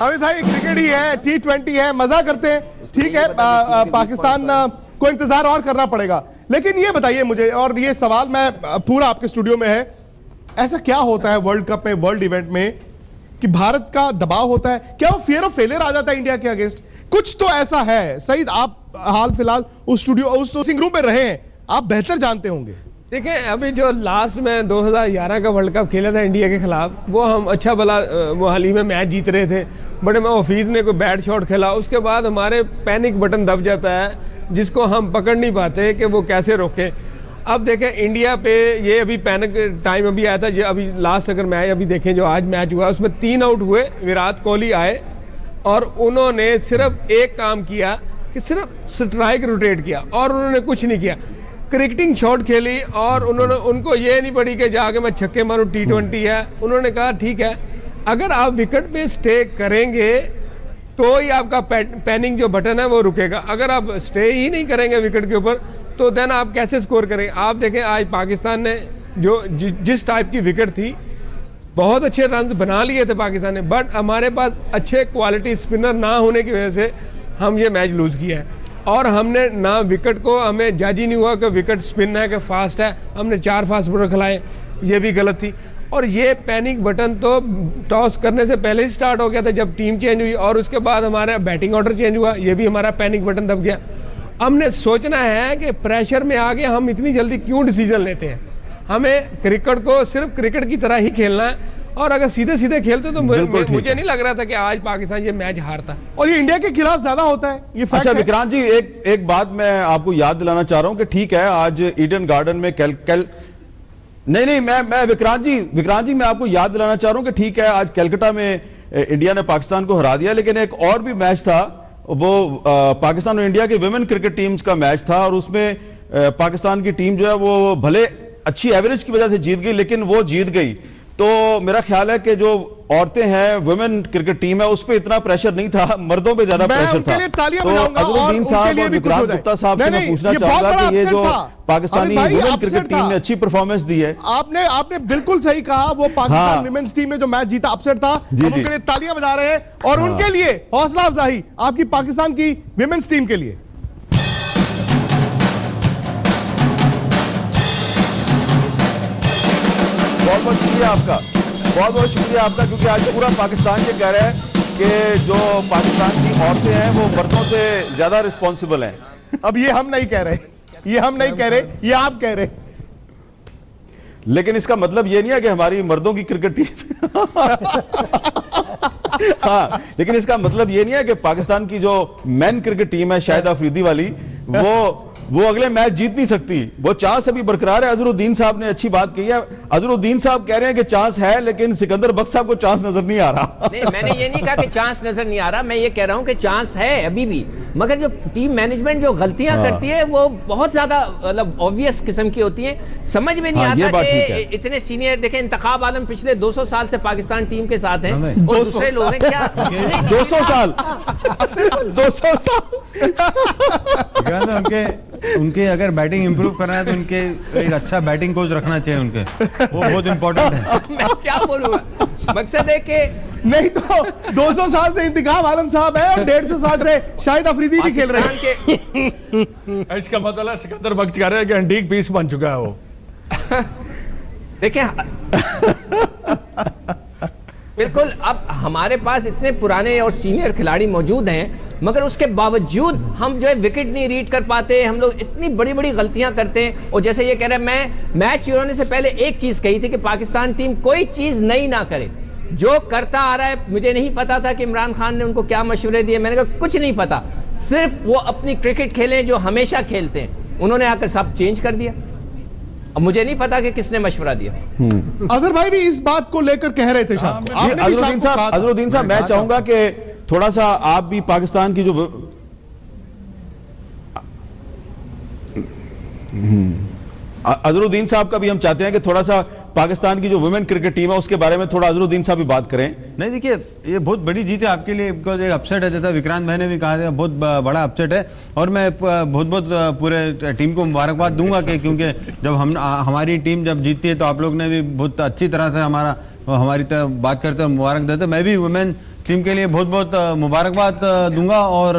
अमित भाई क्रिकेट ही है, T20 है, मजा करते हैं, ठीक है। पाकिस्तान को इंतजार और करना पड़ेगा। लेकिन ये बताइए मुझे, और ये सवाल मैं पूरा आपके स्टूडियो में है, ऐसा क्या होता है वर्ल्ड कप में, वर्ल्ड इवेंट में, कि भारत का दबाव होता है? क्या वो फियर ऑफ फेलियर आ जाता है इंडिया के अगेंस्ट? कुछ तो ऐसा है। सईद, आप हाल फिलहाल उस स्टूडियो, उस ड्रेसिंग रूम में रहे हैं, आप बेहतर जानते होंगे। देखिए, अभी जो लास्ट में 2011 का वर्ल्ड कप खेला था इंडिया के खिलाफ, वो हम अच्छा भला हाल ही में मैच जीत रहे थे, बट में ऑफिस ने कोई बैड शॉट खेला, उसके बाद हमारे पैनिक बटन दब जाता है, जिसको हम पकड़ नहीं पाते कि वो कैसे रोकें। अब देखें इंडिया पे ये अभी पैनिक टाइम अभी आया था, जो अभी लास्ट अगर मैच अभी देखें जो आज मैच हुआ उसमें 3 आउट हुए, विराट कोहली आए और उन्होंने सिर्फ एक काम किया कि सिर्फ स्ट्राइक रोटेट किया और उन्होंने कुछ नहीं किया, क्रिकेटिंग शॉट खेली और उन्होंने, उनको ये नहीं पड़ी कि जाके मैं छक्के मारूं, T20 है। उन्होंने कहा ठीक है, अगर आप विकेट पे स्टे करेंगे तो ही आपका पैनिंग जो बटन है वो रुकेगा, अगर आप स्टे ही नहीं करेंगे विकेट के ऊपर तो देन आप कैसे स्कोर करेंगे? आप देखें आज पाकिस्तान ने जो जिस टाइप की विकेट थी, बहुत अच्छे रन्स बना लिए थे पाकिस्तान ने, बट हमारे पास अच्छे क्वालिटी स्पिनर ना होने की वजह से हम ये मैच लूज किया है। और हमने ना विकेट को, हमें जज ही नहीं हुआ कि विकेट स्पिन है कि फास्ट है, हमने 4 फास्ट बॉलर खिलाए, ये भी गलत थी। और ये पैनिक बटन तो टॉस करने से पहले ही स्टार्ट हो गया था जब टीम चेंज हुई, और उसके बाद हमारा बैटिंग ऑर्डर चेंज हुआ, ये भी हमारा पैनिक बटन दब गया। हमने सोचना है कि प्रेशर में आगे हम इतनी जल्दी क्यों डिसीजन लेते हैं, हमें क्रिकेट को सिर्फ क्रिकेट की तरह ही खेलना है, और अगर सीधे सीधे खेलते तो मुझे नहीं लग रहा था कि आज पाकिस्तान ये मैच हारता। और ये इंडिया के खिलाफ ज्यादा होता है, ये फैक्ट अच्छा है। विक्रांत जी, एक बात मैं आपको याद दिलाना चाह रहा हूं कि ठीक है आज ईडन गार्डन में नहीं मैं विक्रांत जी मैं आपको याद दिलाना चाह रहा हूं कि ठीक है आज कलकत्ता में इंडिया ने पाकिस्तान को हरा दिया, लेकिन एक और भी मैच था, वो पाकिस्तान और इंडिया के विमेन क्रिकेट टीम्स का मैच था, और उसमें पाकिस्तान की टीम जो है वो भले अच्छी एवरेज की वजह से जीत गई, लेकिन वो जीत गई। तो मेरा ख्याल है कि जो औरतें हैं, वुमेन क्रिकेट टीम है, उस पे इतना प्रेशर नहीं था, मर्दों पे ज्यादा प्रेशर था। तो अजरुद्दीन साहब और विक्रांत गुप्ता साहब से मैं पूछना चाहूंगा कि ये जो पाकिस्तानी वुमेन क्रिकेट टीम ने अच्छी परफॉर्मेंस दी है। आपने बिल्कुल सही कहा, वो पाकिस्तान विमेन्स टीम ने जो मैच जीता अपसेट था, हम उनके लिए तालियां बजा रहे हैं, और उनके लिए हौसला अफजाई आपकी पाकिस्तान की विमेन्स टीम के लिए। बहुत बहुत शुक्रिया आपका, बहुत बहुत शुक्रिया आपका, क्योंकि आज पूरा पाकिस्तान ये कह रहा है कि जो पाकिस्तान की औरतें हैं वो मर्दों से ज्यादा रिस्पॉन्सिबल हैं। अब ये हम नहीं कह रहे, ये हम नहीं कह रहे, ये आप कह रहे। लेकिन इसका मतलब ये नहीं है कि हमारी मर्दों की क्रिकेट टीम हाँ, लेकिन इसका मतलब ये नहीं है कि पाकिस्तान की जो मेन क्रिकेट टीम है शाहिद अफरीदी वाली, वो अगले मैच जीत नहीं सकती, वो चांस अभी बरकरार है। अजरुद्दीन साहब ने अच्छी बात कही है, अजरुद्दीन साहब कह रहे हैं कि चांस है, लेकिन सिकंदर बख्श साहब को चांस नजर नहीं आ रहा। नहीं, मैंने ये नहीं कहा कि चांस नजर नहीं आ रहा, मैं ये कह रहा हूं कि चांस है अभी भी, मगर जो टीम मैनेजमेंट जो गलतियां करती है वो बहुत ज्यादा मतलब ऑब्वियस किस्म की होती हैं, समझ में नहीं आता कि इतने सीनियर, देखें इंतखाब आलम पिछले 200 साल से पाकिस्तान टीम के साथ हैं, और दूसरे लोग हैं क्या 200 साल 200 साल उनके अगर बैटिंग इंप्रूव करना है तो उनके एक अच्छा बैटिंग कोच रखना चाहिए, उनके वो बहुत इंपॉर्टेंट है। मैं क्या बोलूंगा, मकसद है कि नहीं तो 200 साल से इंतखाब आलम साहब है और 150 साल से शाहिद अफरीदी भी खेल रहे हैं। इसका मतलब सिकंदर बख्श कह रहे हैं कि एंटीक पीस बन चुका है वो। देखिए बिल्कुल, अब हमारे पास इतने पुराने और सीनियर खिलाड़ी मौजूद हैं, मगर उसके बावजूद हम जो है विकेट नहीं रीड कर पाते, हम लोग इतनी बड़ी बड़ी गलतियां करते हैं। और जैसे ये कह रहे हैं, मैं मैच शुरू होने से पहले एक चीज कही थी कि पाकिस्तान टीम कोई चीज नई ना करे, जो करता आ रहा है। मुझे नहीं पता था कि इमरान खान ने उनको क्या मशवरे दिए, मैंने कहा कुछ नहीं पता, सिर्फ वो अपनी क्रिकेट खेलें जो हमेशा खेलते हैं। उन्होंने आकर सब चेंज कर दिया, अब मुझे नहीं पता कि किसने मशवरा दिया। अजहर भाई भी इस बात को लेकर कह रहे थे शाम को। अजरुद्दीन साहब मैं चाहूंगा कि थोड़ा सा आप भी पाकिस्तान की जो अजरुद्दीन साहब का भी हम चाहते हैं कि थोड़ा सा पाकिस्तान की जो वुमेन क्रिकेट टीम है उसके बारे में थोड़ा अजरुद्दीन साहब भी बात करें। नहीं देखिए, ये बहुत बड़ी जीत है आपके लिए, बिकॉज एक अपसेट है, जैसा विक्रांत भाई ने भी कहा था, बहुत बड़ा अपसेट है। और मैं बहुत पूरे टीम को मुबारकबाद दूंगा कि क्योंकि जब हमारी टीम जब जीतती है तो आप लोग ने भी बहुत अच्छी तरह से हमारी तरफ बात करते हैं, मुबारक देते। मैं भी वुमेन टीम के लिए बहुत बहुत मुबारकबाद दूंगा। और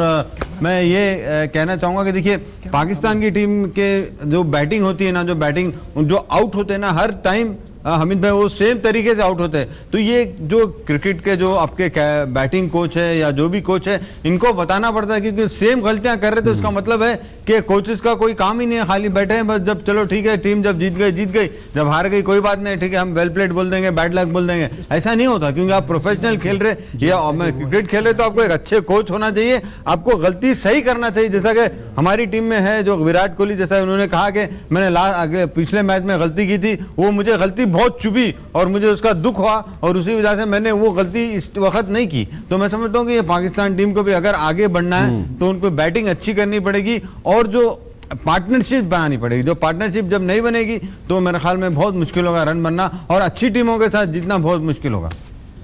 मैं ये कहना चाहूँगा कि देखिए पाकिस्तान की टीम के जो बैटिंग होती है ना, जो बैटिंग जो आउट होते हैं ना हर टाइम हमीद भाई, वो सेम तरीके से आउट होते हैं। तो ये जो क्रिकेट के जो आपके बैटिंग कोच है या जो भी कोच है, इनको बताना पड़ता है क्योंकि सेम गलतियां कर रहे थे। उसका मतलब है कि कोचेस का कोई काम ही नहीं है, खाली बैठे हैं बस। जब चलो ठीक है, टीम जब जीत गई, जब हार गई कोई बात नहीं, ठीक है हम वेल प्लेड बोल देंगे, बैड लक बोल देंगे। ऐसा नहीं होता क्योंकि आप प्रोफेशनल खेल रहे या क्रिकेट खेल रहे तो आपको एक अच्छे कोच होना चाहिए, आपको गलती सही करना चाहिए। जैसा कि हमारी टीम में है जो विराट कोहली, जैसा उन्होंने कहा कि मैंने पिछले मैच में गलती की थी, वो मुझे गलती बहुत चुभी और मुझे उसका दुख हुआ और उसी वजह से मैंने वो गलती इस वक्त नहीं की। तो मैं समझता हूँ कि ये पाकिस्तान टीम को भी अगर आगे बढ़ना है तो उनको बैटिंग अच्छी करनी पड़ेगी और जो पार्टनरशिप बनानी पड़ेगी। जो पार्टनरशिप जब नहीं बनेगी तो मेरे ख्याल में बहुत मुश्किल होगा रन बनना, और अच्छी टीमों के साथ जीतना बहुत मुश्किल होगा।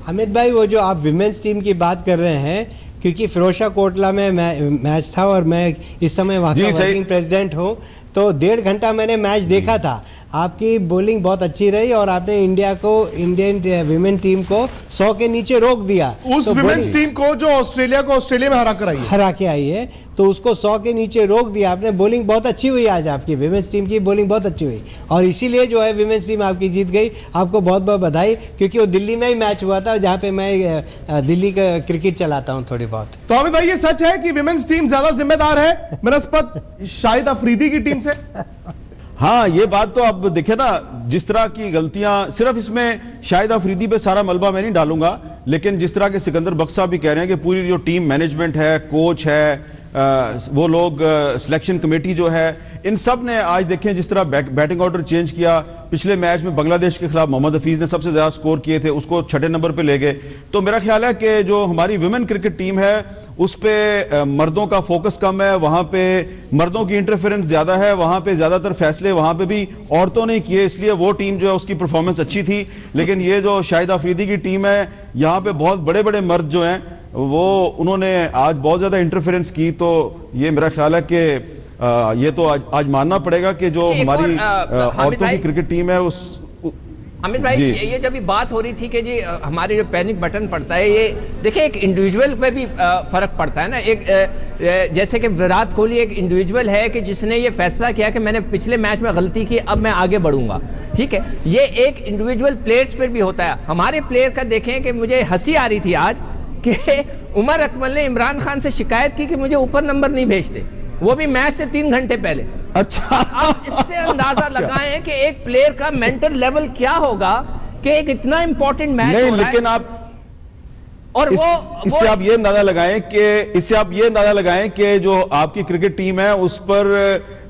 अमित भाई, वो जो आप विमेंस टीम की बात कर रहे हैं, क्योंकि फिरोजा कोटला में मैच था और मैं इस समय वहाँ का वर्किंग प्रेसिडेंट हूँ, तो 1.5 घंटा मैंने मैच देखा था। आपकी बॉलिंग बहुत अच्छी रही और आपने इंडियन विमेन टीम को 100 के नीचे रोक दिया। उस तो विमेन्स टीम को जो ऑस्ट्रेलिया में हरा के आई है, तो उसको 100 के नीचे रोक दिया आपने। बॉलिंग बहुत अच्छी हुई आज आपकी, विमेन्स टीम की बॉलिंग बहुत अच्छी हुई और इसीलिए जो है विमेन्स टीम आपकी जीत गई। आपको बहुत बहुत बधाई, क्योंकि वो दिल्ली में ही मैच हुआ था जहाँ पे मैं दिल्ली का क्रिकेट चलाता हूँ थोड़ी बहुत। तो अमित भाई, ये सच है कि विमेन्स टीम ज्यादा जिम्मेदार है बनस्पत शाहिद अफरीदी की टीम से? हाँ, ये बात तो आप देखे ना, जिस तरह की गलतियां, सिर्फ इसमें शाहिद अफरीदी पे सारा मलबा मैं नहीं डालूंगा, लेकिन जिस तरह के सिकंदर बख्श साहब भी कह रहे हैं कि पूरी जो टीम मैनेजमेंट है, कोच है, वो लोग सिलेक्शन कमेटी जो है, इन सब ने आज देखें जिस तरह बैटिंग ऑर्डर चेंज किया। पिछले मैच में बांग्लादेश के खिलाफ मोहम्मद हफीज ने सबसे ज्यादा स्कोर किए थे, उसको 6ठे नंबर पे ले गए। तो मेरा ख्याल है कि जो हमारी विमेन क्रिकेट टीम है उस पे मर्दों का फोकस कम है, वहां पे मर्दों की इंटरफेरेंस ज्यादा है, वहां पे ज्यादातर फैसले वहां पे भी औरतों ने किए, इसलिए वो टीम जो है उसकी परफॉर्मेंस अच्छी थी। लेकिन ये जो शाहिद अफरीदी की टीम है, यहाँ पे बहुत बड़े बड़े मर्द जो हैं वो उन्होंने आज बहुत ज्यादा इंटरफेरेंस की। तो ये मेरा ख्याल है कि ये तो आज मानना पड़ेगा कि जो हमारी औरतों की क्रिकेट टीम है उस अमित भाई, ये जब भी बात हो रही थी कि जी हमारे जो पैनिक बटन पड़ता है, ये देखिए एक इंडिविजुअल पे भी फर्क पड़ता है ना। एक जैसे कि विराट कोहली एक इंडिविजुअल है कि जिसने ये फैसला किया कि मैंने पिछले मैच में गलती की, अब मैं आगे बढ़ूंगा, ठीक है। ये एक इंडिविजुअल प्लेयर्स पर भी होता है। हमारे प्लेयर का देखें कि मुझे हंसी आ रही थी आज कि उमर अकमल ने इमरान खान से शिकायत की कि मुझे ऊपर नंबर नहीं भेजते, वो भी मैच से 3 घंटे पहले। अच्छा, आप इससे अंदाजा लगाएं कि एक प्लेयर का मेंटल लेवल क्या होगा कि एक इतना इंपॉर्टेंट मैच नहीं, हो रहा लेकिन है। आप और इससे आप ये अंदाजा लगाएं कि जो आपकी क्रिकेट टीम है उस पर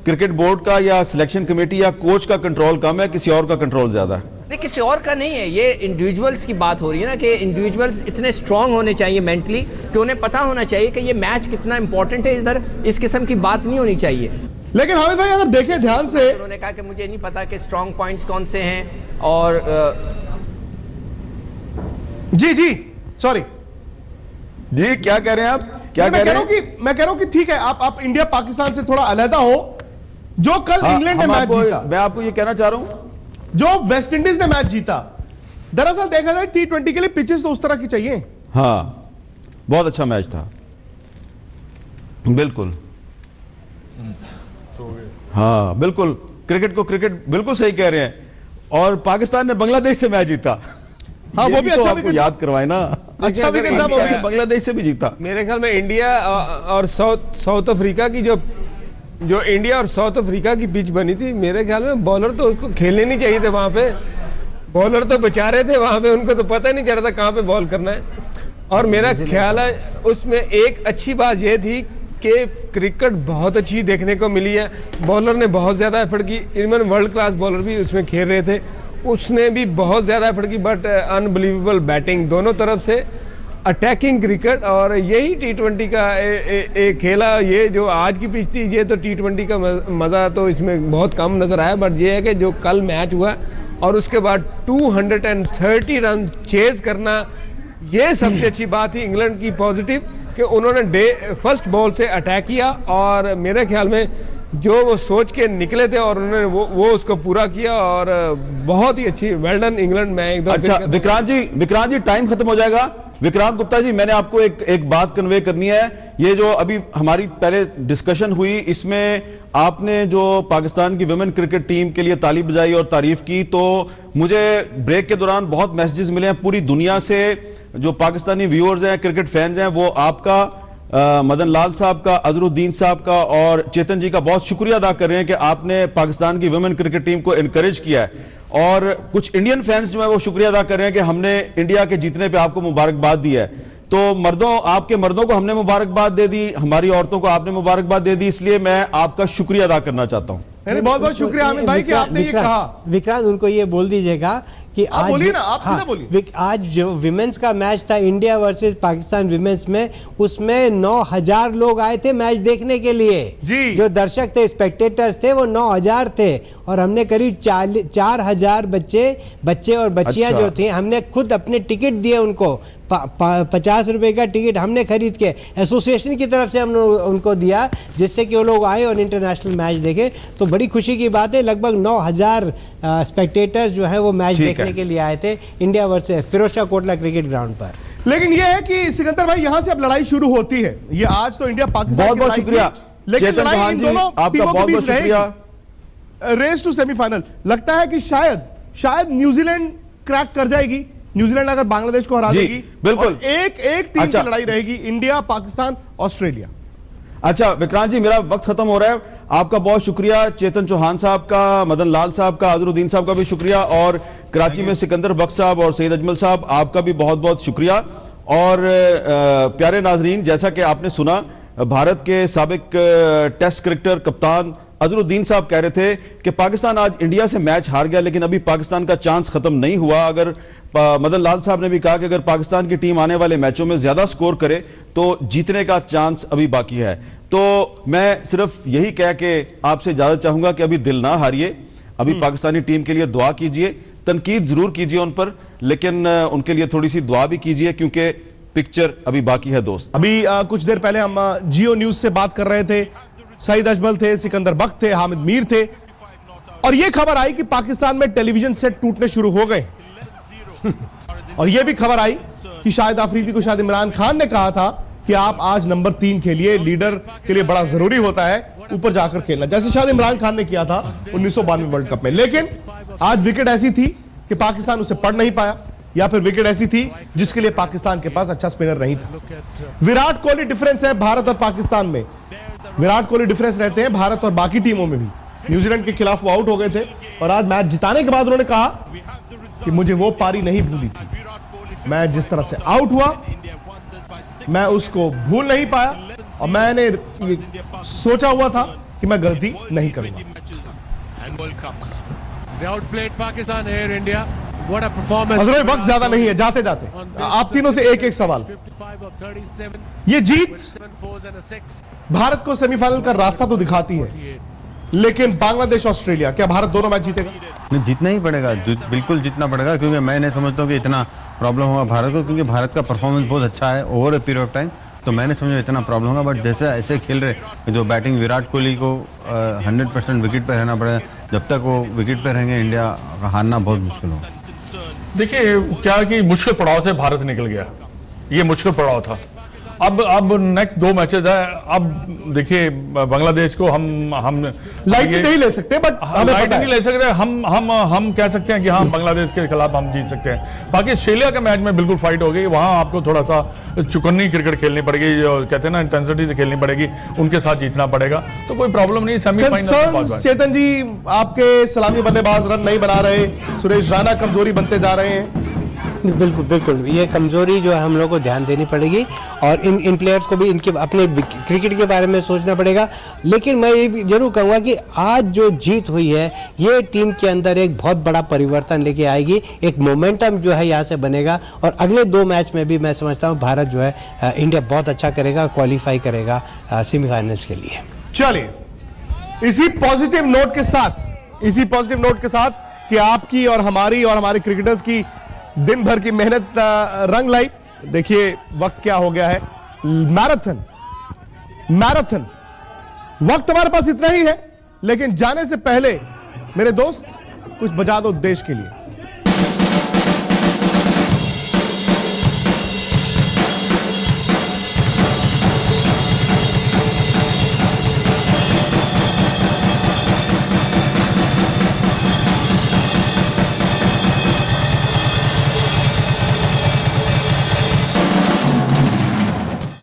क्रिकेट बोर्ड का या सिलेक्शन कमेटी या कोच का कंट्रोल कम है, किसी और का कंट्रोल ज्यादा है। नहीं, किसी और का नहीं है, ये इंडिविजुअल्स की बात हो रही है ना कि इंडिविजुअल्स इतने स्ट्रांग होने चाहिए मेंटली कि उन्हें पता होना चाहिए कि ये मैच कितना इंपॉर्टेंट है। इधर इस किस्म की बात नहीं होनी चाहिए। लेकिन हामिद भाई, अगर देखें ध्यान से, उन्होंने कहा कि मुझे नहीं पता कि स्ट्रांग पॉइंट्स कौन से हैं और जी सॉरी जी, क्या कह रहे हैं आप? क्या कह रहे हैं? मैं कह रहा हूं कि ठीक है, आप इंडिया पाकिस्तान से थोड़ा अलहदा हो। जो कल इंग्लैंड ने मैच जीता, मैं आपको ये कहना चाह रहा हूं, जो वेस्ट इंडीज ने मैच जीता, दरअसल देखा जाए T20 के लिए पिचेस तो उस तरह की चाहिए। हाँ, बहुत अच्छा मैच था, बिल्कुल। हाँ बिल्कुल, क्रिकेट को क्रिकेट बिल्कुल सही कह रहे हैं। और पाकिस्तान ने बांग्लादेश से मैच जीता। हाँ, वो भी अच्छा आपको याद करवाए ना, अच्छा विकेट था, वो भी बांग्लादेश से भी जीता। मेरे ख्याल में इंडिया और साउथ अफ्रीका की जो इंडिया और साउथ अफ्रीका की पिच बनी थी, मेरे ख्याल में बॉलर तो उसको खेलने नहीं चाहिए थे वहाँ पे। बॉलर तो बेचारे थे वहाँ पे, उनको तो पता ही नहीं चल रहा था कहाँ पे बॉल करना है। और मेरा ख्याल है उसमें एक अच्छी बात यह थी कि क्रिकेट बहुत अच्छी देखने को मिली है। बॉलर ने बहुत ज़्यादा एफर्ट की, इवन वर्ल्ड क्लास बॉलर भी उसमें खेल रहे थे, उसने भी बहुत ज़्यादा एफर्ट की। बट अनबिलीवेबल बैटिंग दोनों तरफ से, अटैकिंग क्रिकेट। और यही T20 का एक खेला। ये जो आज की पिच थी, ये तो T20 का मज़ा तो इसमें बहुत कम नज़र आया। बट ये है कि जो कल मैच हुआ और उसके बाद 230 रन चेज करना, ये सबसे अच्छी बात थी इंग्लैंड की पॉजिटिव, कि उन्होंने फर्स्ट बॉल से अटैक किया और मेरे ख्याल में जो वो सोच के निकले थे और उन्होंने वो उसको पूरा किया और बहुत ही अच्छी, वेल डन इंग्लैंड में एकदम। अच्छा विक्रांत जी, टाइम खत्म हो जाएगा। विक्रांत गुप्ता जी, मैंने आपको एक बात कन्वे करनी है। ये जो अभी हमारी पहले डिस्कशन हुई, इसमें आपने जो पाकिस्तान की वुमेन क्रिकेट टीम के लिए ताली बजाई और तारीफ की, तो मुझे ब्रेक के दौरान बहुत मैसेजेस मिले हैं पूरी दुनिया से। जो पाकिस्तानी व्यूअर्स हैं, क्रिकेट फैंस हैं, वो आपका, मदन लाल साहब का, अजरुद्दीन साहब का और चेतन जी का बहुत शुक्रिया अदा कर रहे हैं कि आपने पाकिस्तान की वुमेन क्रिकेट टीम को एनकरेज किया है। और कुछ इंडियन फैंस जो है वो शुक्रिया अदा कर रहे हैं कि हमने इंडिया के जीतने पे आपको मुबारकबाद दी है। तो आपके मर्दों को हमने मुबारकबाद दे दी, हमारी औरतों को आपने मुबारकबाद दे दी, इसलिए मैं आपका शुक्रिया अदा करना चाहता हूं। बहुत बहुत शुक्रिया हामिद भाई कि आपने ये कहा। विक्रांत, उनको ये बोल दीजिएगा कि आज बोलिए ना, आप सीधा बोलिए। आज जो विमेंस का मैच था इंडिया वर्सेस पाकिस्तान विमेंस में, उसमें 9,000 लोग आए थे मैच देखने के लिए जी। जो दर्शक थे, स्पेक्टेटर्स थे, वो 9,000 थे। और हमने करीब 4,000 बच्चे और बच्चियां जो थी, हमने खुद अपने टिकट दिए उनको। 50 रुपए का टिकट हमने खरीद के एसोसिएशन की तरफ से हमने उनको दिया, जिससे कि वो लोग आए और इंटरनेशनल मैच देखे। तो बड़ी खुशी की बात है, लगभग 9,000 स्पेक्टेटर्स जो है वो मैच देखने के लिए आए थे India versus Feroz Shah Kotla cricket ground पर। लेकिन यह है कि सिकंदर भाई, यहां से अब लड़ाई शुरू होती है। ये आज तो इंडिया पाकिस्तान बहुत बहुत शुक्रिया, लेकिन लड़ाई इन दोनों टीमों के बीच रहेगी। Race to semifinal. लगता है कि शायद न्यूजीलैंड क्रैक कर जाएगी। न्यूजीलैंड अगर बांग्लादेश को हरा देगी, बिल्कुल एक टीम की लड़ाई रहेगी, इंडिया, पाकिस्तान, ऑस्ट्रेलिया। अच्छा विक्रांत जी, मेरा वक्त खत्म हो रहा है। आपका बहुत शुक्रिया, चेतन चौहान साहब का, मदन लाल साहब का, अजरुद्दीन साहब का भी शुक्रिया, और कराची में सिकंदर बख्श साहब और सईद अजमल साहब, आपका भी बहुत बहुत शुक्रिया। और प्यारे नाजरीन, जैसा कि आपने सुना, भारत के साबिक टेस्ट क्रिकेटर कप्तान अजरुद्दीन साहब कह रहे थे कि पाकिस्तान आज इंडिया से मैच हार गया, लेकिन अभी पाकिस्तान का चांस खत्म नहीं हुआ। अगर मदन लाल साहब ने भी कहा कि अगर पाकिस्तान की टीम आने वाले मैचों में ज्यादा स्कोर करे तो जीतने का चांस अभी बाकी है। तो मैं सिर्फ यही कह के आपसे इजाजत चाहूंगा कि अभी दिल ना हारिए, अभी पाकिस्तानी टीम के लिए दुआ कीजिए, तनकीद जरूर कीजिए उन पर, लेकिन उनके लिए थोड़ी सी दुआ भी कीजिए, क्योंकि पिक्चर अभी बाकी है दोस्त। अभी कुछ देर पहले हम जियो न्यूज से बात कर रहे थे, सईद अजमल थे, सिकंदर बख्श थे, हामिद मीर थे, और यह खबर आई कि पाकिस्तान में टेलीविजन सेट टूटने शुरू हो गए। और यह भी खबर आई कि शाहिद आफरीदी को शायद इमरान खान ने कहा था कि आप आज नंबर 3 खेलिए, लीडर के लिए बड़ा जरूरी होता है ऊपर जाकर खेलना, जैसे शायद इमरान खान ने किया था 1992 वर्ल्ड कप में। लेकिन आज विकेट ऐसी थी कि पाकिस्तान उसे पढ़ नहीं पाया, या फिर विकेट ऐसी थी जिसके लिए पाकिस्तान के पास अच्छा स्पिनर नहीं था। विराट कोहली डिफरेंस है भारत और पाकिस्तान में। विराट कोहली डिफरेंस रहते हैं भारत और बाकी टीमों में भी। न्यूजीलैंड के खिलाफ वो आउट हो गए थे, और आज मैच जिताने के बाद उन्होंने कहा कि मुझे वो पारी नहीं भूली थी, मैं जिस तरह से आउट हुआ मैं उसको भूल नहीं पाया, और मैंने सोचा हुआ था कि मैं गलती नहीं करूंगा। अजर वक्त ज्यादा नहीं है, जाते जाते आप तीनों से एक एक सवाल। ये जीत भारत को सेमीफाइनल का रास्ता तो दिखाती है, लेकिन बांग्लादेश ऑस्ट्रेलिया, क्या भारत दोनों मैच जीतेगा? नहीं, जीतना ही पड़ेगा, बिल्कुल जीतना पड़ेगा, क्योंकि मैं नहीं समझता हूँ कि इतना प्रॉब्लम होगा भारत को, क्योंकि भारत का परफॉर्मेंस बहुत अच्छा है over a period of time. तो मैंने समझा इतना प्रॉब्लम होगा, बट जैसे ऐसे खेल रहे, जो बैटिंग विराट कोहली को 100% विकेट पर रहना पड़ेगा, जब तक वो विकेट पर रहेंगे इंडिया का हारना बहुत मुश्किल होगा। देखिए क्या कि मुश्किल पड़ाव से भारत निकल गया, ये मुश्किल पड़ाव था। अब नेक्स्ट 2 मैचेस है। अब देखिए बांग्लादेश को हम लाइट नहीं ले सकते, बट लाइट नहीं ले सकते। हम कह सकते हैं कि हाँ बांग्लादेश के खिलाफ हम जीत सकते हैं। बाकी ऑस्ट्रेलिया के मैच में बिल्कुल फाइट होगी, वहां आपको थोड़ा सा चुकन्नी क्रिकेट खेलनी पड़ेगी, कहते हैं ना इंटेंसिटी से खेलनी पड़ेगी, उनके साथ जीतना पड़ेगा, तो कोई प्रॉब्लम नहीं। सेमीफाइनल चेतन जी, आपके सलामी बल्लेबाज रन नहीं बना रहे, सुरेश रैना कमजोरी बनते जा रहे हैं। बिल्कुल बिल्कुल, ये कमजोरी जो है हम लोग को ध्यान देनी पड़ेगी, और इन प्लेयर्स को भी इनके अपने क्रिकेट के बारे में सोचना पड़ेगा। लेकिन मैं ये भी जरूर कहूँगा कि आज जो जीत हुई है, ये टीम के अंदर एक बहुत बड़ा परिवर्तन लेके आएगी, एक मोमेंटम जो है यहाँ से बनेगा, और अगले 2 मैच में भी मैं समझता हूँ भारत जो है इंडिया बहुत अच्छा करेगा, क्वालिफाई करेगा सेमीफाइनल्स के लिए। चलिए, इसी पॉजिटिव नोट के साथ कि आपकी और हमारे क्रिकेटर्स की दिन भर की मेहनत रंग लाई। देखिए वक्त क्या हो गया है, मैराथन। वक्त हमारे पास इतना ही है, लेकिन जाने से पहले मेरे दोस्त कुछ बजा दो देश के लिए।